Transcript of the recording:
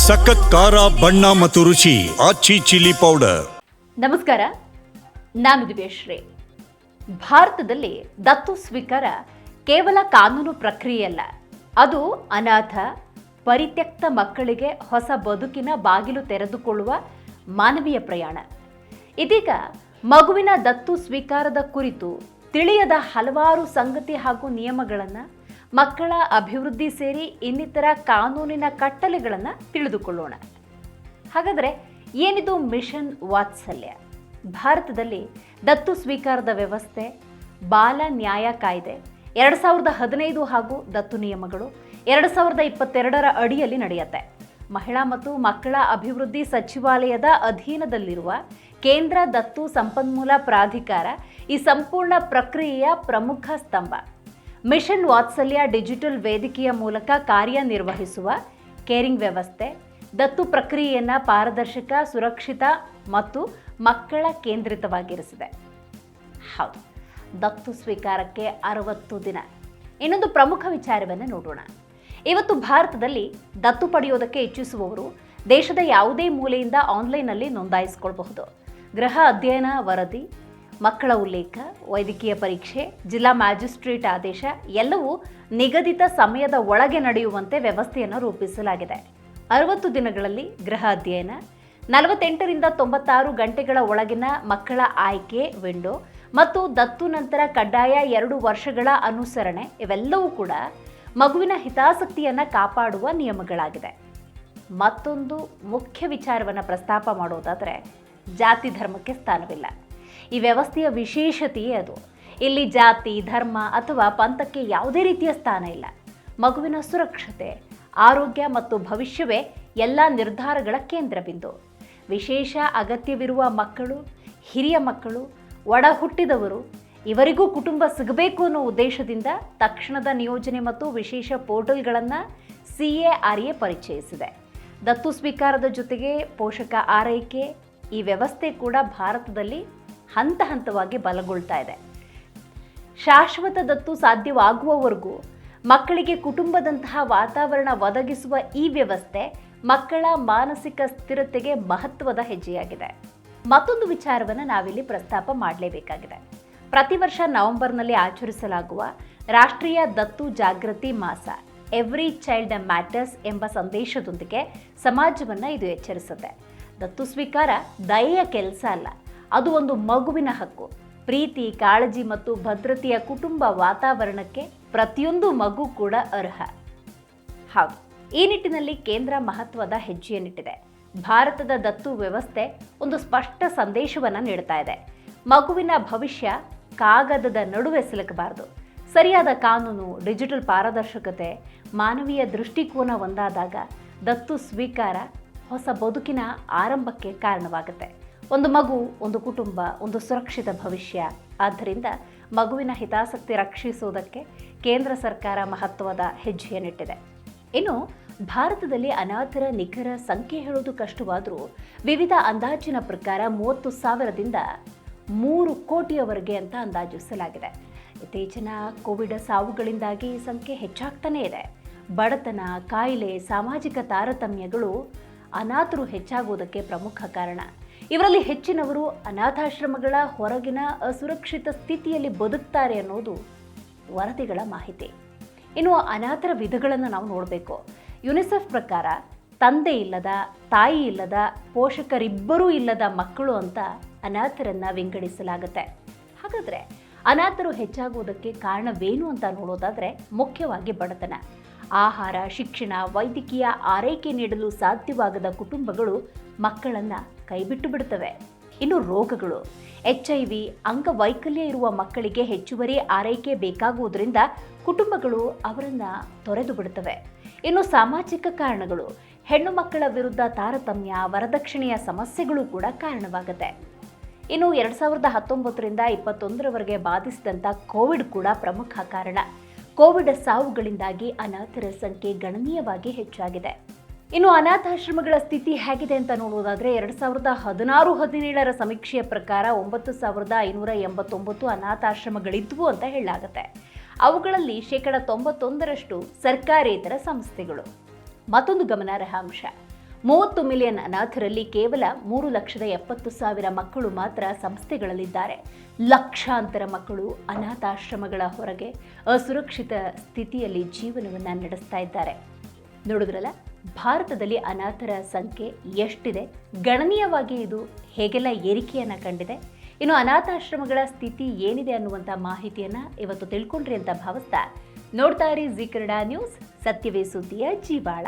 ಸಖತ್ ಖಾರ ಬಣ್ಣ ಮತ್ತು ರುಚಿ ಆಚಿ ಚಿಲ್ಲಿ ಪೌಡರ್. ನಮಸ್ಕಾರ, ನಾನು ದಿವ್ಯಶ್ರೀ. ಭಾರತದಲ್ಲಿ ದತ್ತು ಸ್ವೀಕಾರ ಕೇವಲ ಕಾನೂನು ಪ್ರಕ್ರಿಯೆಯಲ್ಲ, ಅದು ಅನಾಥ ಪರಿತ್ಯಕ್ತ ಮಕ್ಕಳಿಗೆ ಹೊಸ ಬದುಕಿನ ಬಾಗಿಲು ತೆರೆದುಕೊಳ್ಳುವ ಮಾನವೀಯ ಪ್ರಯಾಣ. ಇದೀಗ ಮಗುವಿನ ದತ್ತು ಸ್ವೀಕಾರದ ಕುರಿತು ತಿಳಿಯದ ಹಲವಾರು ಸಂಗತಿ ಹಾಗೂ ನಿಯಮಗಳನ್ನು, ಮಕ್ಕಳ ಅಭಿವೃದ್ಧಿ ಸೇರಿ ಇನ್ನಿತರ ಕಾನೂನಿನ ಕಟ್ಟಲೆಗಳನ್ನು ತಿಳಿದುಕೊಳ್ಳೋಣ. ಹಾಗಾದರೆ ಏನಿದು ಮಿಷನ್ ವಾತ್ಸಲ್ಯ? ಭಾರತದಲ್ಲಿ ದತ್ತು ಸ್ವೀಕಾರದ ವ್ಯವಸ್ಥೆ, ಬಾಲ ನ್ಯಾಯ ಕಾಯ್ದೆ 2015 ಹಾಗೂ ದತ್ತು ನಿಯಮಗಳು 2022 ಅಡಿಯಲ್ಲಿ ನಡೆಯುತ್ತೆ. ಮಹಿಳಾ ಮತ್ತು ಮಕ್ಕಳ ಅಭಿವೃದ್ಧಿ ಸಚಿವಾಲಯದ ಅಧೀನದಲ್ಲಿರುವ ಕೇಂದ್ರ ದತ್ತು ಸಂಪನ್ಮೂಲ ಪ್ರಾಧಿಕಾರ ಈ ಸಂಪೂರ್ಣ ಪ್ರಕ್ರಿಯೆಯ ಪ್ರಮುಖ ಸ್ತಂಭ. ಮಿಷನ್ ವಾತ್ಸಲ್ಯ ಡಿಜಿಟಲ್ ವೇದಿಕೆಯ ಮೂಲಕ ಕಾರ್ಯನಿರ್ವಹಿಸುವ ಕೇರಿಂಗ್ ವ್ಯವಸ್ಥೆ ದತ್ತು ಪ್ರಕ್ರಿಯೆಯನ್ನು ಪಾರದರ್ಶಕ, ಸುರಕ್ಷಿತ ಮತ್ತು ಮಕ್ಕಳ ಕೇಂದ್ರಿತವಾಗಿರಿಸಿದೆ. ಹೌದು, ದತ್ತು ಸ್ವೀಕಾರಕ್ಕೆ 60 ದಿನ. ಇನ್ನೊಂದು ಪ್ರಮುಖ ವಿಚಾರವನ್ನು ನೋಡೋಣ. ಇವತ್ತು ಭಾರತದಲ್ಲಿ ದತ್ತು ಪಡೆಯೋದಕ್ಕೆ ಇಚ್ಛಿಸುವವರು ದೇಶದ ಯಾವುದೇ ಮೂಲೆಯಿಂದ ಆನ್ಲೈನ್ನಲ್ಲಿ ನೋಂದಾಯಿಸಿಕೊಳ್ಳಬಹುದು. ಗೃಹ ಅಧ್ಯಯನ ವರದಿ, ಮಕ್ಕಳ ಉಲ್ಲೇಖ, ವೈದ್ಯಕೀಯ ಪರೀಕ್ಷೆ, ಜಿಲ್ಲಾ ಮ್ಯಾಜಿಸ್ಟ್ರೇಟ್ ಆದೇಶ ಎಲ್ಲವೂ ನಿಗದಿತ ಸಮಯದ ಒಳಗೆ ನಡೆಯುವಂತೆ ವ್ಯವಸ್ಥೆಯನ್ನು ರೂಪಿಸಲಾಗಿದೆ. 60 ದಿನಗಳಲ್ಲಿ ಗೃಹ ಅಧ್ಯಯನ, 48ರಿಂದ 96 ಗಂಟೆಗಳ ಒಳಗಿನ ಮಕ್ಕಳ ಆಯ್ಕೆ ವಿಂಡೋ ಮತ್ತು ದತ್ತು ನಂತರ ಕಡ್ಡಾಯ 2 ವರ್ಷಗಳ ಅನುಸರಣೆ ಇವೆಲ್ಲವೂ ಕೂಡ ಮಗುವಿನ ಹಿತಾಸಕ್ತಿಯನ್ನು ಕಾಪಾಡುವ ನಿಯಮಗಳಾಗಿದೆ. ಮತ್ತೊಂದು ಮುಖ್ಯ ವಿಚಾರವನ್ನು ಪ್ರಸ್ತಾಪ ಮಾಡೋದಾದರೆ, ಜಾತಿ ಧರ್ಮಕ್ಕೆ ಸ್ಥಾನವಿಲ್ಲ. ಈ ವ್ಯವಸ್ಥೆಯ ವಿಶೇಷತೆಯೇ ಅದು. ಇಲ್ಲಿ ಜಾತಿ, ಧರ್ಮ ಅಥವಾ ಪಂಥಕ್ಕೆ ಯಾವುದೇ ರೀತಿಯ ಸ್ಥಾನ ಇಲ್ಲ. ಮಗುವಿನ ಸುರಕ್ಷತೆ, ಆರೋಗ್ಯ ಮತ್ತು ಭವಿಷ್ಯವೇ ಎಲ್ಲ ನಿರ್ಧಾರಗಳ ಕೇಂದ್ರ ಬಿಂದು. ವಿಶೇಷ ಅಗತ್ಯವಿರುವ ಮಕ್ಕಳು, ಹಿರಿಯ ಮಕ್ಕಳು, ಒಡ ಹುಟ್ಟಿದವರು ಇವರಿಗೂ ಕುಟುಂಬ ಸಿಗಬೇಕು ಅನ್ನೋ ಉದ್ದೇಶದಿಂದ ತಕ್ಷಣದ ನಿಯೋಜನೆ ಮತ್ತು ವಿಶೇಷ ಪೋರ್ಟಲ್ಗಳನ್ನು CARA ಪರಿಚಯಿಸಿದೆ. ದತ್ತು ಸ್ವೀಕಾರದ ಜೊತೆಗೆ ಪೋಷಕ ಆರೈಕೆ ಈ ವ್ಯವಸ್ಥೆ ಕೂಡ ಭಾರತದಲ್ಲಿ ಹಂತ ಹಂತವಾಗಿ ಬಲಗೊಳ್ತಾ ಇದೆ. ಶಾಶ್ವತ ದತ್ತು ಸಾಧ್ಯವಾಗುವವರೆಗೂ ಮಕ್ಕಳಿಗೆ ಕುಟುಂಬದಂತಹ ವಾತಾವರಣ ಒದಗಿಸುವ ಈ ವ್ಯವಸ್ಥೆ ಮಕ್ಕಳ ಮಾನಸಿಕ ಸ್ಥಿರತೆಗೆ ಮಹತ್ವದ ಹೆಜ್ಜೆಯಾಗಿದೆ. ಮತ್ತೊಂದು ವಿಚಾರವನ್ನು ನಾವಿಲ್ಲಿ ಪ್ರಸ್ತಾಪ ಮಾಡಲೇಬೇಕಾಗಿದೆ. ಪ್ರತಿ ವರ್ಷ ನವೆಂಬರ್ನಲ್ಲಿ ಆಚರಿಸಲಾಗುವ ರಾಷ್ಟ್ರೀಯ ದತ್ತು ಜಾಗೃತಿ ಮಾಸ ಎವ್ರಿ ಚೈಲ್ಡ್ ಮ್ಯಾಟರ್ಸ್ ಎಂಬ ಸಂದೇಶದೊಂದಿಗೆ ಸಮಾಜವನ್ನು ಇದು ಎಚ್ಚರಿಸುತ್ತೆ. ದತ್ತು ಸ್ವೀಕಾರ ದಯೆಯ ಕೆಲಸ ಅಲ್ಲ, ಅದು ಒಂದು ಮಗುವಿನ ಹಕ್ಕು. ಪ್ರೀತಿ, ಕಾಳಜಿ ಮತ್ತು ಭದ್ರತೆಯ ಕುಟುಂಬ ವಾತಾವರಣಕ್ಕೆ ಪ್ರತಿಯೊಂದು ಮಗು ಕೂಡ ಅರ್ಹ. ಹೌದು, ಈ ನಿಟ್ಟಿನಲ್ಲಿ ಕೇಂದ್ರ ಮಹತ್ವದ ಹೆಜ್ಜೆಯನ್ನಿಟ್ಟಿದೆ. ಭಾರತದ ದತ್ತು ವ್ಯವಸ್ಥೆ ಒಂದು ಸ್ಪಷ್ಟ ಸಂದೇಶವನ್ನು ನೀಡ್ತಾ ಇದೆ. ಮಗುವಿನ ಭವಿಷ್ಯ ಕಾಗದದ ನಡುವೆ ಸಿಲುಕಬಾರದು. ಸರಿಯಾದ ಕಾನೂನು, ಡಿಜಿಟಲ್ ಪಾರದರ್ಶಕತೆ, ಮಾನವೀಯ ದೃಷ್ಟಿಕೋನ ಒಂದಾದಾಗ ದತ್ತು ಸ್ವೀಕಾರ ಹೊಸ ಬದುಕಿನ ಆರಂಭಕ್ಕೆ ಕಾರಣವಾಗುತ್ತೆ. ಒಂದು ಮಗು, ಒಂದು ಕುಟುಂಬ, ಒಂದು ಸುರಕ್ಷಿತ ಭವಿಷ್ಯ. ಆದ್ದರಿಂದ ಮಗುವಿನ ಹಿತಾಸಕ್ತಿ ರಕ್ಷಿಸುವುದಕ್ಕೆ ಕೇಂದ್ರ ಸರ್ಕಾರ ಮಹತ್ವದ ಹೆಜ್ಜೆಯನ್ನಿಟ್ಟಿದೆ. ಇನ್ನು ಭಾರತದಲ್ಲಿ ಅನಾಥರ ನಿಖರ ಸಂಖ್ಯೆ ಹೇಳೋದು ಕಷ್ಟವಾದರೂ ವಿವಿಧ ಅಂದಾಜಿನ ಪ್ರಕಾರ 30,000ದಿಂದ 3 ಕೋಟಿಯವರೆಗೆ ಅಂತ ಅಂದಾಜಿಸಲಾಗಿದೆ. ಇತ್ತೀಚಿನ ಕೋವಿಡ್ ಸಾವುಗಳಿಂದಾಗಿ ಈ ಸಂಖ್ಯೆ ಹೆಚ್ಚಾಗ್ತಾನೇ ಇದೆ. ಬಡತನ, ಕಾಯಿಲೆ, ಸಾಮಾಜಿಕ ತಾರತಮ್ಯಗಳು ಅನಾಥರು ಹೆಚ್ಚಾಗುವುದಕ್ಕೆ ಪ್ರಮುಖ ಕಾರಣ. ಇವರಲ್ಲಿ ಹೆಚ್ಚಿನವರು ಅನಾಥಾಶ್ರಮಗಳ ಹೊರಗಿನ ಅಸುರಕ್ಷಿತ ಸ್ಥಿತಿಯಲ್ಲಿ ಬದುಕ್ತಾರೆ ಅನ್ನೋದು ವರದಿಗಳ ಮಾಹಿತಿ. ಇನ್ನು ಅನಾಥರ ವಿಧಗಳನ್ನು ನಾವು ನೋಡಬೇಕು. ಯುನಿಸೆಫ್ ಪ್ರಕಾರ ತಂದೆ ಇಲ್ಲದ, ತಾಯಿ ಇಲ್ಲದ, ಪೋಷಕರಿಬ್ಬರೂ ಇಲ್ಲದ ಮಕ್ಕಳು ಅಂತ ಅನಾಥರನ್ನು ವಿಂಗಡಿಸಲಾಗುತ್ತೆ. ಹಾಗಾದರೆ ಅನಾಥರು ಹೆಚ್ಚಾಗುವುದಕ್ಕೆ ಕಾರಣವೇನು ಅಂತ ನೋಡೋದಾದರೆ, ಮುಖ್ಯವಾಗಿ ಬಡತನ. ಆಹಾರ, ಶಿಕ್ಷಣ, ವೈದ್ಯಕೀಯ ಆರೈಕೆ ನೀಡಲು ಸಾಧ್ಯವಾಗದ ಕುಟುಂಬಗಳು ಮಕ್ಕಳನ್ನು ಕೈಬಿಟ್ಟು ಬಿಡುತ್ತವೆ. ಇನ್ನು ರೋಗಗಳು, HIV, ಅಂಗವೈಕಲ್ಯ ಇರುವ ಮಕ್ಕಳಿಗೆ ಹೆಚ್ಚುವರಿ ಆರೈಕೆ ಬೇಕಾಗುವುದರಿಂದ ಕುಟುಂಬಗಳು ಅವರನ್ನು ತೊರೆದು ಬಿಡುತ್ತವೆ. ಇನ್ನು ಸಾಮಾಜಿಕ ಕಾರಣಗಳು, ಹೆಣ್ಣು ಮಕ್ಕಳ ವಿರುದ್ಧ ತಾರತಮ್ಯ, ವರದಕ್ಷಿಣೆಯ ಸಮಸ್ಯೆಗಳು ಕೂಡ ಕಾರಣವಾಗುತ್ತೆ. ಇನ್ನು 2019ರಿಂದ 2021ರವರೆಗೆ ಬಾಧಿಸಿದಂಥ ಕೋವಿಡ್ ಕೂಡ ಪ್ರಮುಖ ಕಾರಣ. ಕೋವಿಡ್ ಸಾವುಗಳಿಂದಾಗಿ ಅನಾಥರ ಸಂಖ್ಯೆ ಗಣನೀಯವಾಗಿ ಹೆಚ್ಚಾಗಿದೆ. ಇನ್ನು ಅನಾಥಾಶ್ರಮಗಳ ಸ್ಥಿತಿ ಹೇಗಿದೆ ಅಂತ ನೋಡೋದಾದರೆ 2016-17ರ ಸಮೀಕ್ಷೆಯ ಪ್ರಕಾರ 9,589 ಅನಾಥಾಶ್ರಮಗಳಿದ್ವು ಅಂತ ಹೇಳಲಾಗುತ್ತೆ. ಅವುಗಳಲ್ಲಿ 91% ಸರ್ಕಾರೇತರ ಸಂಸ್ಥೆಗಳು. ಮತ್ತೊಂದು ಗಮನಾರ್ಹ ಅಂಶ, 30 ಮಿಲಿಯನ್ ಅನಾಥರಲ್ಲಿ ಕೇವಲ 3,70,000 ಮಕ್ಕಳು ಮಾತ್ರ ಸಂಸ್ಥೆಗಳಲ್ಲಿದ್ದಾರೆ. ಲಕ್ಷಾಂತರ ಮಕ್ಕಳು ಅನಾಥಾಶ್ರಮಗಳ ಹೊರಗೆ ಅಸುರಕ್ಷಿತ ಸ್ಥಿತಿಯಲ್ಲಿ ಜೀವನವನ್ನು ನಡೆಸ್ತಾ ಇದ್ದಾರೆ. ನೋಡಿದ್ರಲ್ಲ, ಭಾರತದಲ್ಲಿ ಅನಾಥರ ಸಂಖ್ಯೆ ಎಷ್ಟಿದೆ, ಗಣನೀಯವಾಗಿ ಇದು ಹೇಗೆಲ್ಲ ಏರಿಕೆಯನ್ನು ಕಂಡಿದೆ. ಇನ್ನು ಅನಾಥಾಶ್ರಮಗಳ ಸ್ಥಿತಿ ಏನಿದೆ ಅನ್ನುವಂಥ ಮಾಹಿತಿಯನ್ನು ಇವತ್ತು ತಿಳ್ಕೊಂಡ್ರಿ ಅಂತ ಭಾವಿಸ್ತಾ ನೋಡ್ತಾ ಇರಿ ಜೀ ಕನ್ನಡ ನ್ಯೂಸ್, ಸತ್ಯವೇ ಸುದ್ದಿಯ ಜೀವಾಳ.